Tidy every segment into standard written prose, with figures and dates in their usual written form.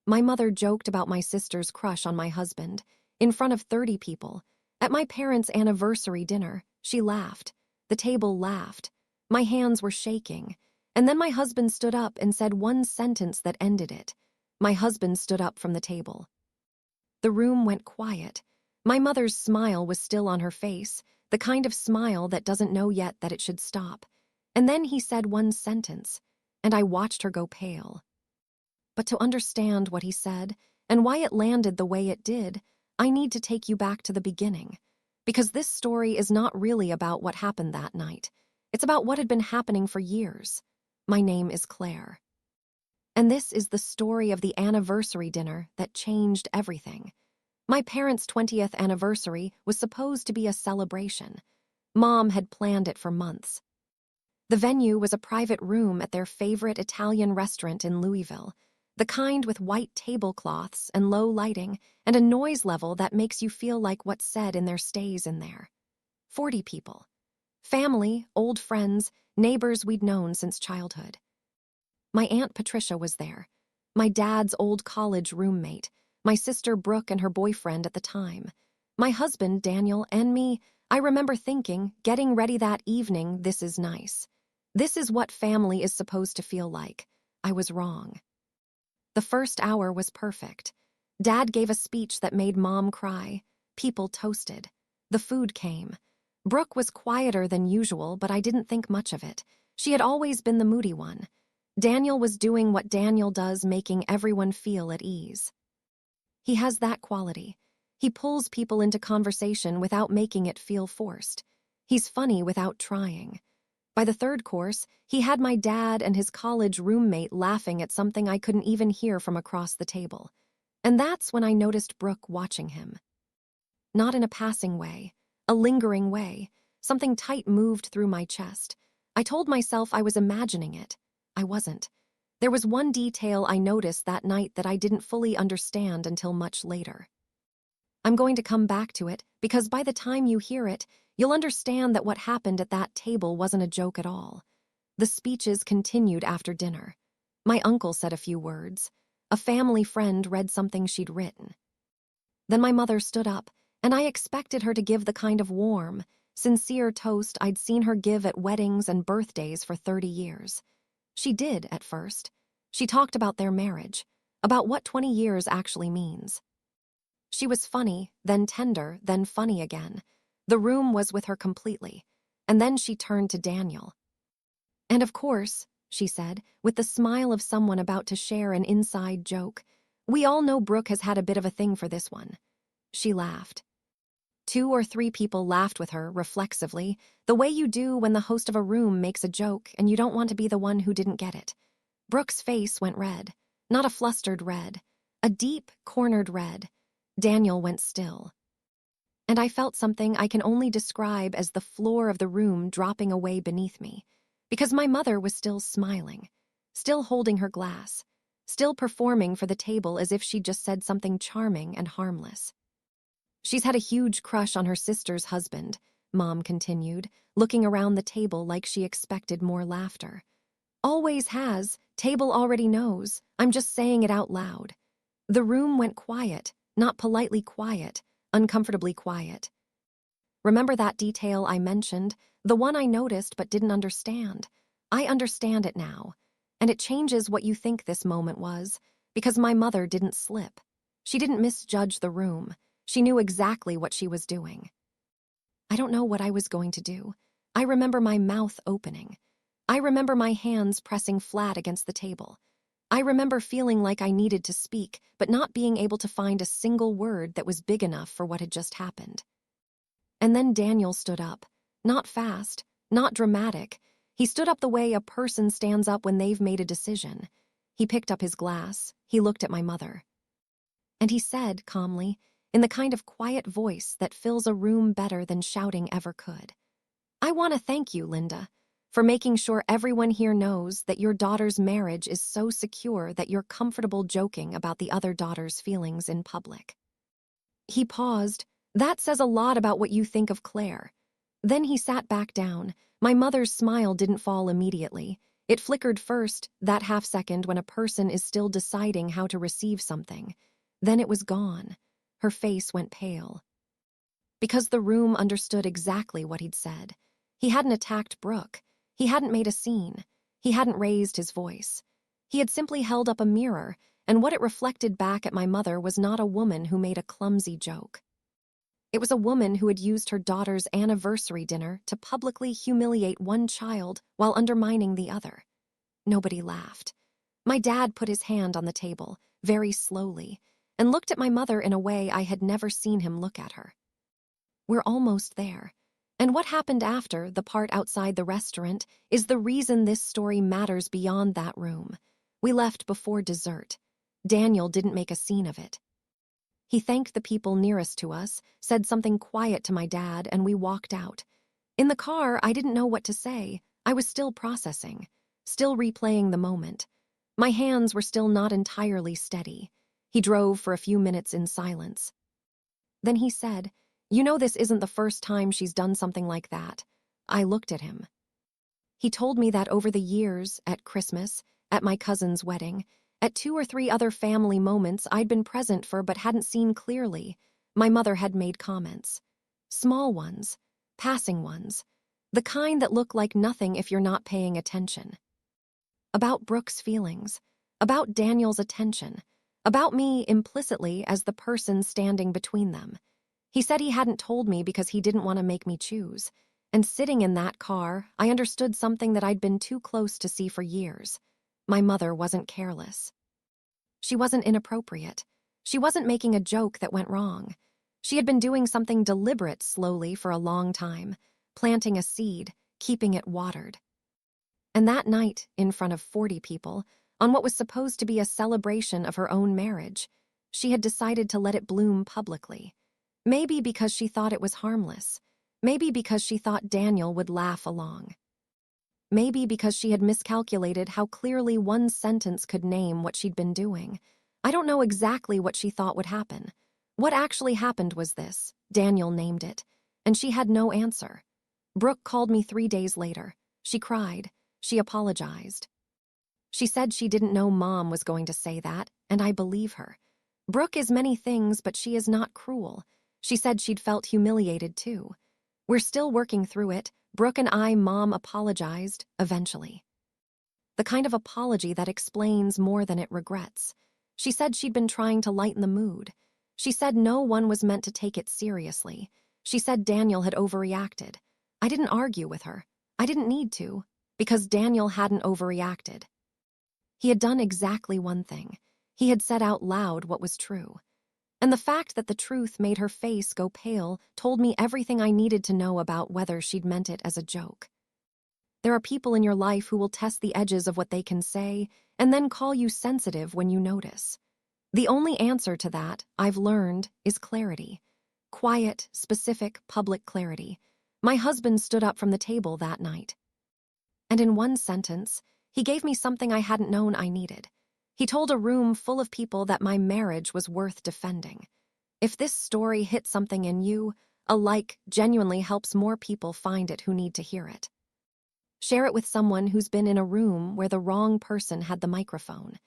My mother joked about my sister's crush on my husband, in front of 30 people. At my parents' anniversary dinner, she laughed. The table laughed. My hands were shaking. And then my husband stood up and said one sentence that ended it. My husband stood up from the table. The room went quiet. My mother's smile was still on her face, the kind of smile that doesn't know yet that it should stop. And then he said one sentence, and I watched her go pale. But to understand what he said, and why it landed the way it did, I need to take you back to the beginning. Because this story is not really about what happened that night. It's about what had been happening for years. My name is Claire. And this is the story of the anniversary dinner that changed everything. My parents' 20th anniversary was supposed to be a celebration. Mom had planned it for months. The venue was a private room at their favorite Italian restaurant in Louisville, the kind with white tablecloths and low lighting and a noise level that makes you feel like what's said in there stays in there. 40 people. Family, old friends, neighbors we'd known since childhood. My Aunt Patricia was there, my dad's old college roommate, my sister Brooke and her boyfriend at the time, my husband Daniel, and me. I remember thinking, getting ready that evening, this is nice. This is what family is supposed to feel like. I was wrong. The first hour was perfect. Dad gave a speech that made Mom cry. People toasted. The food came. Brooke was quieter than usual, but I didn't think much of it. She had always been the moody one. Daniel was doing what Daniel does, making everyone feel at ease. He has that quality. He pulls people into conversation without making it feel forced. He's funny without trying. By the third course, he had my dad and his college roommate laughing at something I couldn't even hear from across the table. And that's when I noticed Brooke watching him. Not in a passing way, a lingering way. Something tight moved through my chest. I told myself I was imagining it. I wasn't. There was one detail I noticed that night that I didn't fully understand until much later. I'm going to come back to it, because by the time you hear it, you'll understand that what happened at that table wasn't a joke at all. The speeches continued after dinner. My uncle said a few words. A family friend read something she'd written. Then my mother stood up, and I expected her to give the kind of warm, sincere toast I'd seen her give at weddings and birthdays for 30 years. She did, at first. She talked about their marriage, about what 20 years actually means. She was funny, then tender, then funny again. The room was with her completely. And then she turned to Daniel. And of course, she said, with the smile of someone about to share an inside joke, we all know Brooke has had a bit of a thing for this one. She laughed. 2 or 3 people laughed with her, reflexively, the way you do when the host of a room makes a joke and you don't want to be the one who didn't get it. Brooke's face went red, not a flustered red, a deep, cornered red. Daniel went still. And I felt something I can only describe as the floor of the room dropping away beneath me, because my mother was still smiling, still holding her glass, still performing for the table as if she'd just said something charming and harmless. She's had a huge crush on her sister's husband, Mom continued, looking around the table like she expected more laughter. Always has, table already knows, I'm just saying it out loud. The room went quiet, not politely quiet, uncomfortably quiet. Remember that detail I mentioned, the one I noticed but didn't understand? I understand it now, and it changes what you think this moment was, because my mother didn't slip. She didn't misjudge the room. She knew exactly what she was doing. I don't know what I was going to do. I remember my mouth opening. I remember my hands pressing flat against the table. I remember feeling like I needed to speak, but not being able to find a single word that was big enough for what had just happened. And then Daniel stood up. Not fast, not dramatic. He stood up the way a person stands up when they've made a decision. He picked up his glass. He looked at my mother. And he said, calmly, in the kind of quiet voice that fills a room better than shouting ever could, I want to thank you, Linda, for making sure everyone here knows that your daughter's marriage is so secure that you're comfortable joking about the other daughter's feelings in public. He paused. That says a lot about what you think of Claire. Then he sat back down. My mother's smile didn't fall immediately. It flickered first, that half second when a person is still deciding how to receive something. Then it was gone. Her face went pale. Because the room understood exactly what he'd said. He hadn't attacked Brooke. He hadn't made a scene. He hadn't raised his voice. He had simply held up a mirror, and what it reflected back at my mother was not a woman who made a clumsy joke. It was a woman who had used her daughter's anniversary dinner to publicly humiliate one child while undermining the other. Nobody laughed. My dad put his hand on the table, very slowly, and looked at my mother in a way I had never seen him look at her. We're almost there. And what happened after, the part outside the restaurant, is the reason this story matters beyond that room. We left before dessert. Daniel didn't make a scene of it. He thanked the people nearest to us, said something quiet to my dad, and we walked out. In the car, I didn't know what to say. I was still processing, still replaying the moment. My hands were still not entirely steady. He drove for a few minutes in silence. Then he said, "You know this isn't the first time she's done something like that." I looked at him. He told me that over the years, at Christmas, at my cousin's wedding, at 2 or 3 other family moments I'd been present for but hadn't seen clearly, my mother had made comments. Small ones, passing ones, the kind that look like nothing if you're not paying attention. About Brooke's feelings, about Daniel's attention, about me implicitly as the person standing between them. He said he hadn't told me because he didn't want to make me choose. And sitting in that car, I understood something that I'd been too close to see for years. My mother wasn't careless. She wasn't inappropriate. She wasn't making a joke that went wrong. She had been doing something deliberate slowly for a long time, planting a seed, keeping it watered. And that night, in front of 40 people, on what was supposed to be a celebration of her own marriage, she had decided to let it bloom publicly. Maybe because she thought it was harmless. Maybe because she thought Daniel would laugh along. Maybe because she had miscalculated how clearly one sentence could name what she'd been doing. I don't know exactly what she thought would happen. What actually happened was this: Daniel named it, and she had no answer. Brooke called me 3 days later. She cried. She apologized. She said she didn't know Mom was going to say that, and I believe her. Brooke is many things, but she is not cruel. She said she'd felt humiliated too. We're still working through it. Brooke and Mom apologized, eventually. The kind of apology that explains more than it regrets. She said she'd been trying to lighten the mood. She said no one was meant to take it seriously. She said Daniel had overreacted. I didn't argue with her. I didn't need to, because Daniel hadn't overreacted. He had done exactly one thing. He had said out loud what was true. And the fact that the truth made her face go pale told me everything I needed to know about whether she'd meant it as a joke. There are people in your life who will test the edges of what they can say and then call you sensitive when you notice. The only answer to that, I've learned, is clarity. Quiet, specific, public clarity. My husband stood up from the table that night. And in one sentence, he gave me something I hadn't known I needed. He told a room full of people that my marriage was worth defending. If this story hit something in you, a like genuinely helps more people find it who need to hear it. Share it with someone who's been in a room where the wrong person had the microphone.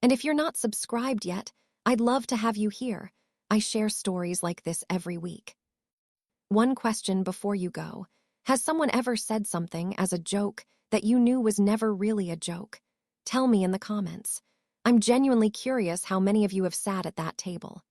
And if you're not subscribed yet, I'd love to have you here. I share stories like this every week. One question before you go. Has someone ever said something as a joke that you knew was never really a joke? Tell me in the comments. I'm genuinely curious how many of you have sat at that table.